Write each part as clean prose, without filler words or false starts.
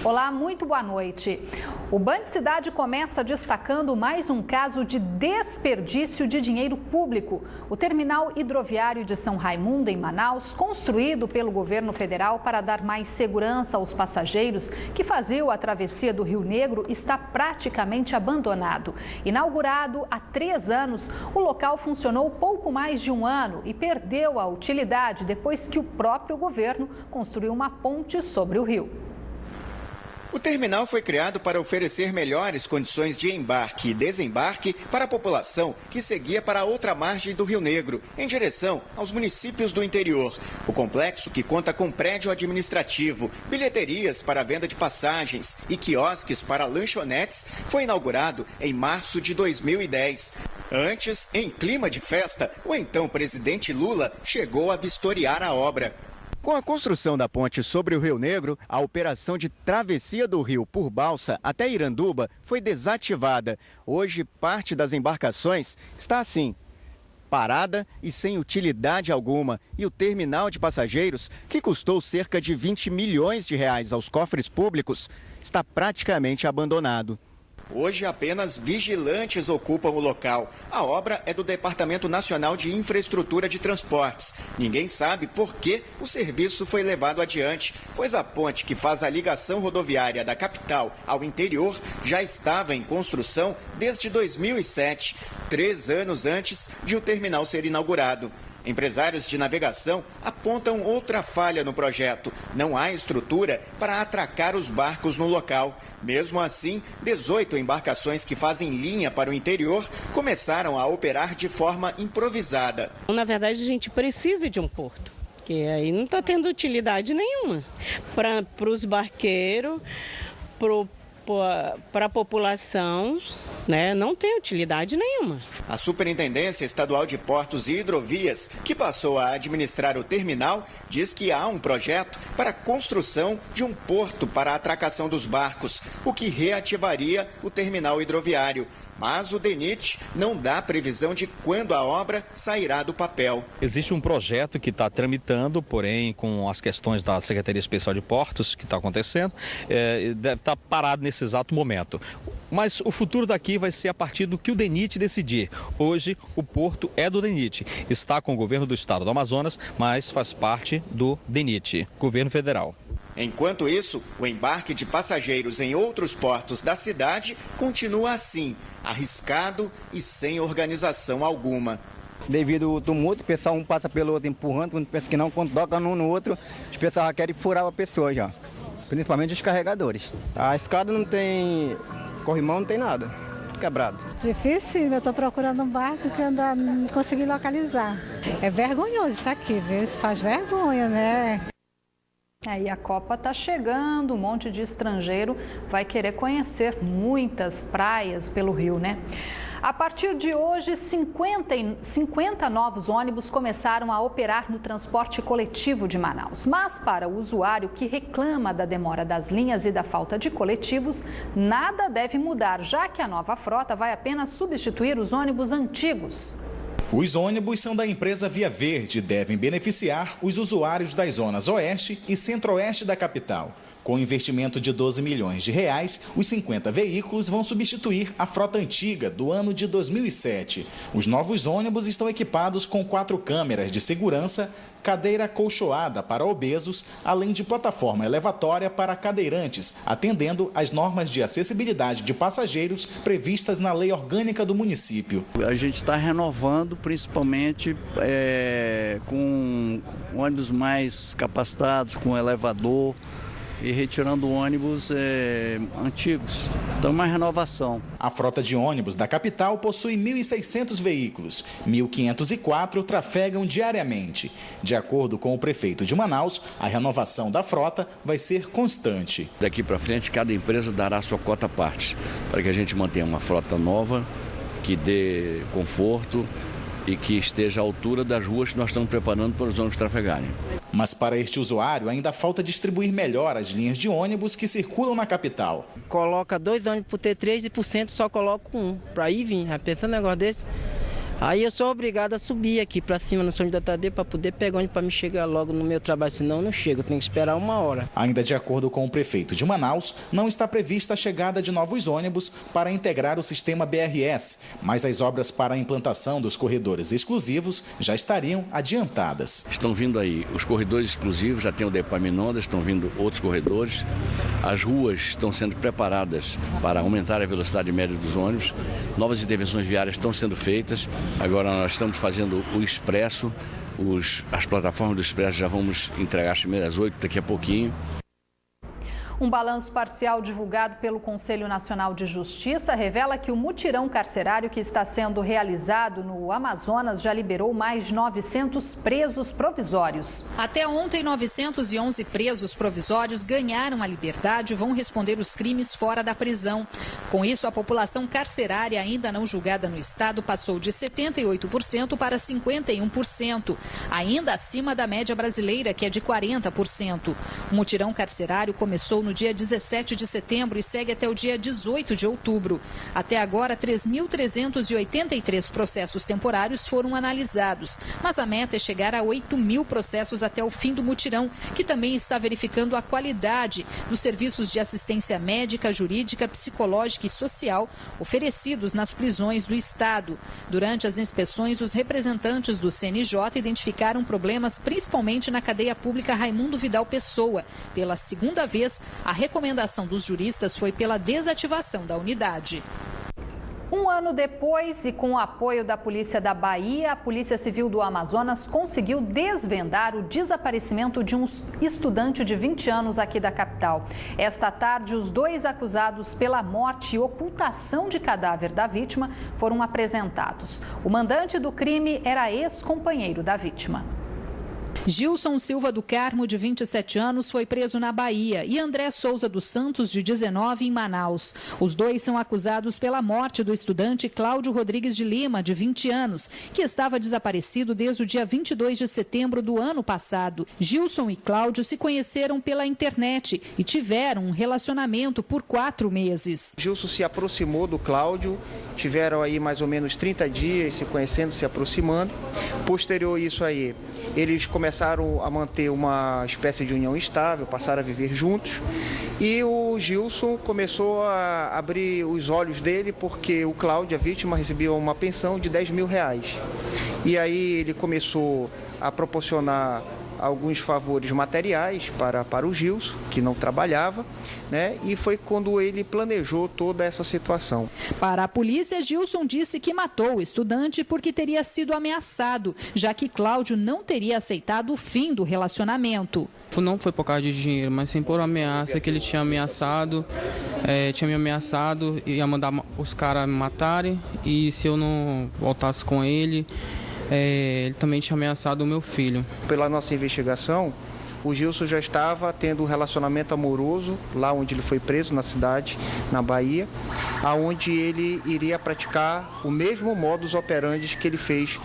Olá, muito boa noite. O Band Cidade começa destacando mais um caso de desperdício de dinheiro público. O terminal hidroviário de São Raimundo, em Manaus, construído pelo governo federal para dar mais segurança aos passageiros que faziam a travessia do Rio Negro, está praticamente abandonado. Inaugurado há 3 anos, o local funcionou pouco mais de um ano e perdeu a utilidade depois que o próprio governo construiu uma ponte sobre o rio. O terminal foi criado para oferecer melhores condições de embarque e desembarque para a população que seguia para a outra margem do Rio Negro, em direção aos municípios do interior. O complexo, que conta com prédio administrativo, bilheterias para a venda de passagens e quiosques para lanchonetes, foi inaugurado em março de 2010. Antes, em clima de festa, o então presidente Lula chegou a vistoriar a obra. Com a construção da ponte sobre o Rio Negro, a operação de travessia do rio por balsa até Iranduba foi desativada. Hoje, parte das embarcações está assim, parada e sem utilidade alguma. E o terminal de passageiros, que custou cerca de 20 milhões de reais aos cofres públicos, está praticamente abandonado. Hoje, apenas vigilantes ocupam o local. A obra é do Departamento Nacional de Infraestrutura de Transportes. Ninguém sabe por que o serviço foi levado adiante, pois a ponte que faz a ligação rodoviária da capital ao interior já estava em construção desde 2007, 3 anos antes de o terminal ser inaugurado. Empresários de navegação apontam outra falha no projeto. Não há estrutura para atracar os barcos no local. Mesmo assim, 18 embarcações que fazem linha para o interior começaram a operar de forma improvisada. Na verdade, a gente precisa de um porto, que aí não está tendo utilidade nenhuma para os barqueiros, para a população, né? Não tem utilidade nenhuma. A Superintendência Estadual de Portos e Hidrovias, que passou a administrar o terminal, diz que há um projeto para a construção de um porto para a atracação dos barcos, o que reativaria o terminal hidroviário. Mas o DENIT não dá previsão de quando a obra sairá do papel. Existe um projeto que está tramitando, porém, com as questões da Secretaria Especial de Portos, que está acontecendo, deve estar parado nesse exato momento. Mas o futuro daqui vai ser a partir do que o DENIT decidir. Hoje, o porto é do DENIT. Está com o governo do estado do Amazonas, mas faz parte do DENIT, governo federal. Enquanto isso, o embarque de passageiros em outros portos da cidade continua assim, arriscado e sem organização alguma. Devido ao tumulto, o pessoal um passa pelo outro empurrando, quando pensa que não, quando toca um no outro, os pessoal já querem furar a pessoa já, principalmente os carregadores. A escada não tem corrimão, não tem nada, quebrado. Difícil, eu estou procurando um barco que ainda não consegui localizar. É vergonhoso isso aqui, viu? Isso faz vergonha, né? Aí a Copa está chegando, um monte de estrangeiro vai querer conhecer muitas praias pelo Rio, né? A partir de hoje, 50 novos ônibus começaram a operar no transporte coletivo de Manaus. Mas para o usuário que reclama da demora das linhas e da falta de coletivos, nada deve mudar, já que a nova frota vai apenas substituir os ônibus antigos. Os ônibus são da empresa Via Verde e devem beneficiar os usuários das zonas oeste e centro-oeste da capital. Com investimento de 12 milhões de reais, os 50 veículos vão substituir a frota antiga do ano de 2007. Os novos ônibus estão equipados com 4 câmeras de segurança, cadeira acolchoada para obesos, além de plataforma elevatória para cadeirantes, atendendo às normas de acessibilidade de passageiros previstas na lei orgânica do município. A gente está renovando, principalmente com ônibus mais capacitados, com elevador, e retirando ônibus antigos. Então, uma renovação. A frota de ônibus da capital possui 1.600 veículos. 1.504 trafegam diariamente. De acordo com o prefeito de Manaus, a renovação da frota vai ser constante. Daqui para frente, cada empresa dará sua cota à parte, para que a gente mantenha uma frota nova, que dê conforto e que esteja à altura das ruas que nós estamos preparando para os ônibus trafegarem. Mas para este usuário ainda falta distribuir melhor as linhas de ônibus que circulam na capital. Coloca 2 ônibus por ter 3 e por cento só coloca um, para ir vir. Já pensou um negócio desse? Aí eu sou obrigado a subir aqui para cima no São José Tadeu para poder pegar ônibus para me chegar logo no meu trabalho, senão eu não chego, eu tenho que esperar 1 hora. Ainda de acordo com o prefeito de Manaus, não está prevista a chegada de novos ônibus para integrar o sistema BRS, mas as obras para a implantação dos corredores exclusivos já estariam adiantadas. Estão vindo aí os corredores exclusivos, já tem o da Epaminondas, estão vindo outros corredores. As ruas estão sendo preparadas para aumentar a velocidade média dos ônibus. Novas intervenções viárias estão sendo feitas. Agora nós estamos fazendo o Expresso. As plataformas do Expresso já vamos entregar as primeiras 8 daqui a pouquinho. Um balanço parcial divulgado pelo Conselho Nacional de Justiça revela que o mutirão carcerário que está sendo realizado no Amazonas já liberou mais de 900 presos provisórios. Até ontem, 911 presos provisórios ganharam a liberdade e vão responder os crimes fora da prisão. Com isso, a população carcerária ainda não julgada no estado passou de 78% para 51%, ainda acima da média brasileira, que é de 40%. O mutirão carcerário começou no dia 17 de setembro e segue até o dia 18 de outubro. Até agora, 3.383 processos temporários foram analisados, mas a meta é chegar a 8.000 processos até o fim do mutirão, que também está verificando a qualidade dos serviços de assistência médica, jurídica, psicológica e social oferecidos nas prisões do estado. Durante as inspeções, os representantes do CNJ identificaram problemas principalmente na cadeia pública Raimundo Vidal Pessoa. Pela segunda vez, a recomendação dos juristas foi pela desativação da unidade. Um ano depois, e com o apoio da Polícia da Bahia, a Polícia Civil do Amazonas conseguiu desvendar o desaparecimento de um estudante de 20 anos aqui da capital. Esta tarde, os 2 acusados pela morte e ocultação de cadáver da vítima foram apresentados. O mandante do crime era ex-companheiro da vítima. Gilson Silva do Carmo, de 27 anos, foi preso na Bahia e André Souza dos Santos, de 19, em Manaus. Os 2 são acusados pela morte do estudante Cláudio Rodrigues de Lima, de 20 anos, que estava desaparecido desde o dia 22 de setembro do ano passado. Gilson e Cláudio se conheceram pela internet e tiveram um relacionamento por 4 meses. Gilson se aproximou do Cláudio, tiveram aí mais ou menos 30 dias se conhecendo, se aproximando. Posterior a isso aí, eles começaram a manter uma espécie de união estável, passaram a viver juntos. E o Gilson começou a abrir os olhos dele porque o Cláudio, a vítima, recebia uma pensão de R$10.000. E aí ele começou a proporcionar alguns favores materiais para o Gilson, que não trabalhava, né? E foi quando ele planejou toda essa situação. Para a polícia, Gilson disse que matou o estudante porque teria sido ameaçado, já que Cláudio não teria aceitado o fim do relacionamento. Não foi por causa de dinheiro, mas sim por ameaça, que ele tinha ameaçado, tinha me ameaçado, ia mandar os caras me matarem, e se eu não voltasse com ele, ele também tinha ameaçado o meu filho. Pela nossa investigação, o Gilson já estava tendo um relacionamento amoroso lá onde ele foi preso, na cidade, na Bahia, aonde ele iria praticar o mesmo modus operandi que ele fez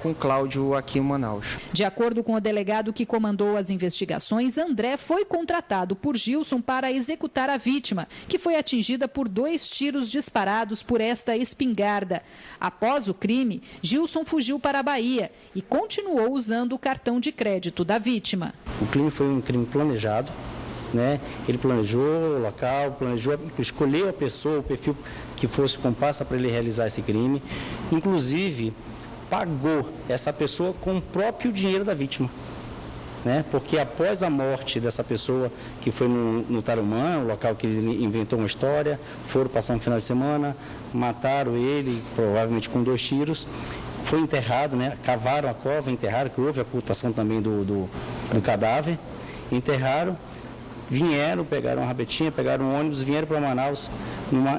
com o Cláudio aqui em Manaus. De acordo com o delegado que comandou as investigações, André foi contratado por Gilson para executar a vítima, que foi atingida por 2 tiros disparados por esta espingarda. Após o crime, Gilson fugiu para a Bahia e continuou usando o cartão de crédito da vítima. O crime foi um crime planejado, né? Ele planejou o local, escolheu a pessoa, o perfil que fosse comparsa para ele realizar esse crime, inclusive pagou essa pessoa com o próprio dinheiro da vítima, né? Porque após a morte dessa pessoa, que foi no Tarumã, o local que ele inventou uma história, foram passar um final de semana, mataram ele, provavelmente com 2 tiros, foi enterrado, né? Cavaram a cova, enterraram, que houve a ocultação também do cadáver, enterraram, vieram, pegaram uma rabetinha, pegaram um ônibus, vieram para Manaus,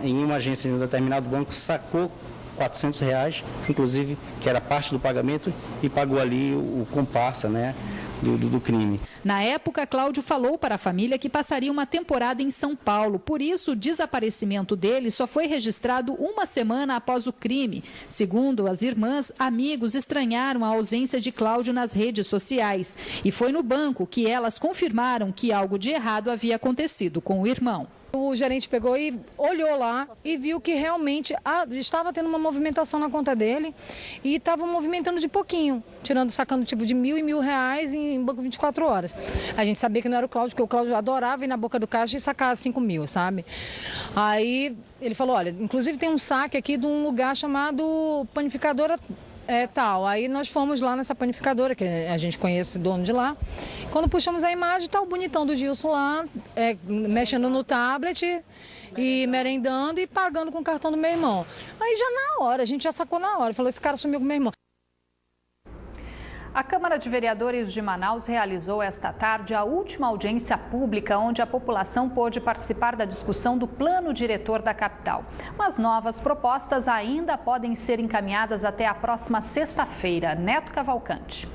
em uma agência de um determinado banco, sacou R$400, inclusive, que era parte do pagamento, e pagou ali o comparsa, né, do crime. Na época, Cláudio falou para a família que passaria uma temporada em São Paulo. Por isso, o desaparecimento dele só foi registrado 1 semana após o crime. Segundo as irmãs, amigos estranharam a ausência de Cláudio nas redes sociais. E foi no banco que elas confirmaram que algo de errado havia acontecido com o irmão. O gerente pegou e olhou lá e viu que realmente estava tendo uma movimentação na conta dele e estava movimentando de pouquinho, sacando tipo de R$1.000 e R$1.000 em banco 24 horas. A gente sabia que não era o Cláudio, porque o Cláudio adorava ir na boca do caixa e sacar 5.000, sabe? Aí ele falou, olha, inclusive tem um saque aqui de um lugar chamado Panificadora tal. Aí nós fomos lá nessa panificadora, que a gente conhece o dono de lá. Quando puxamos a imagem, tá o bonitão do Gilson lá, mexendo no tablet e merendando e pagando com o cartão do meu irmão. Aí já na hora, a gente já sacou na hora, falou, esse cara sumiu com o meu irmão. A Câmara de Vereadores de Manaus realizou esta tarde a última audiência pública onde a população pôde participar da discussão do plano diretor da capital. Mas novas propostas ainda podem ser encaminhadas até a próxima sexta-feira. Neto Cavalcante.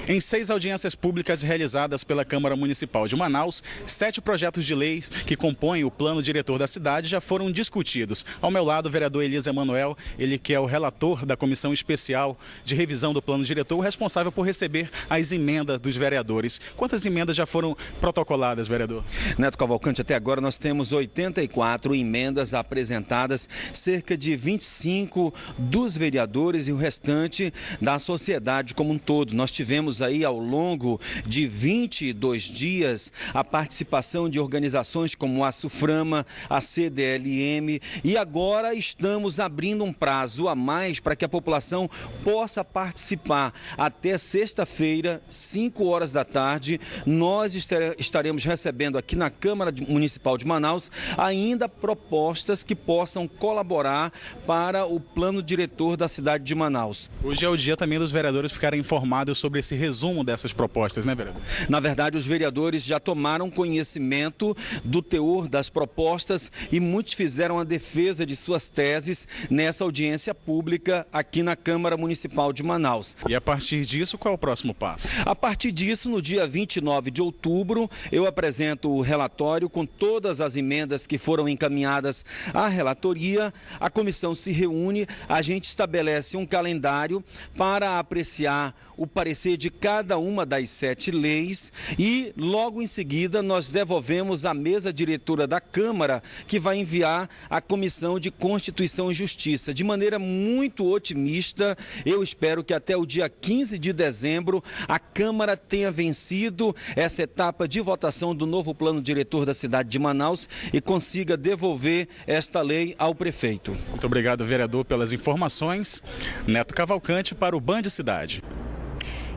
Em 6 audiências públicas realizadas pela Câmara Municipal de Manaus, 7 projetos de leis que compõem o plano diretor da cidade já foram discutidos. Ao meu lado, o vereador Elias Emanuel, ele que é o relator da Comissão Especial de Revisão do Plano Diretor, responsável por receber as emendas dos vereadores. Quantas emendas já foram protocoladas, vereador? Neto Cavalcante, até agora nós temos 84 emendas apresentadas, cerca de 25 dos vereadores e o restante da sociedade como um todo. Nós tivemos aí ao longo de 22 dias a participação de organizações como a SUFRAMA, a CDLM e agora estamos abrindo um prazo a mais para que a população possa participar. Até sexta-feira, 5 horas da tarde, nós estaremos recebendo aqui na Câmara Municipal de Manaus ainda propostas que possam colaborar para o plano diretor da cidade de Manaus. Hoje é o dia também dos vereadores ficarem informados sobre esse resumo dessas propostas, né, vereador? Na verdade, os vereadores já tomaram conhecimento do teor das propostas e muitos fizeram a defesa de suas teses nessa audiência pública aqui na Câmara Municipal de Manaus. E a partir disso, qual é o próximo passo? A partir disso, no dia 29 de outubro, eu apresento o relatório com todas as emendas que foram encaminhadas à relatoria. A comissão se reúne, a gente estabelece um calendário para apreciar o parecer de cada uma das 7 leis e logo em seguida nós devolvemos à mesa diretora da Câmara, que vai enviar à Comissão de Constituição e Justiça. De maneira muito otimista, eu espero que até o dia 15 de dezembro a Câmara tenha vencido essa etapa de votação do novo plano diretor da cidade de Manaus e consiga devolver esta lei ao prefeito. Muito obrigado, vereador, pelas informações. Neto Cavalcante para o Band Cidade.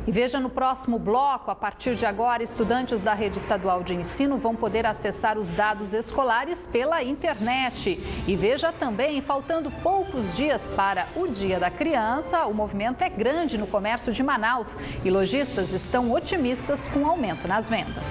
E veja no próximo bloco, a partir de agora, estudantes da rede estadual de ensino vão poder acessar os dados escolares pela internet. E veja também, faltando poucos dias para o Dia da Criança, o movimento é grande no comércio de Manaus e lojistas estão otimistas com o aumento nas vendas.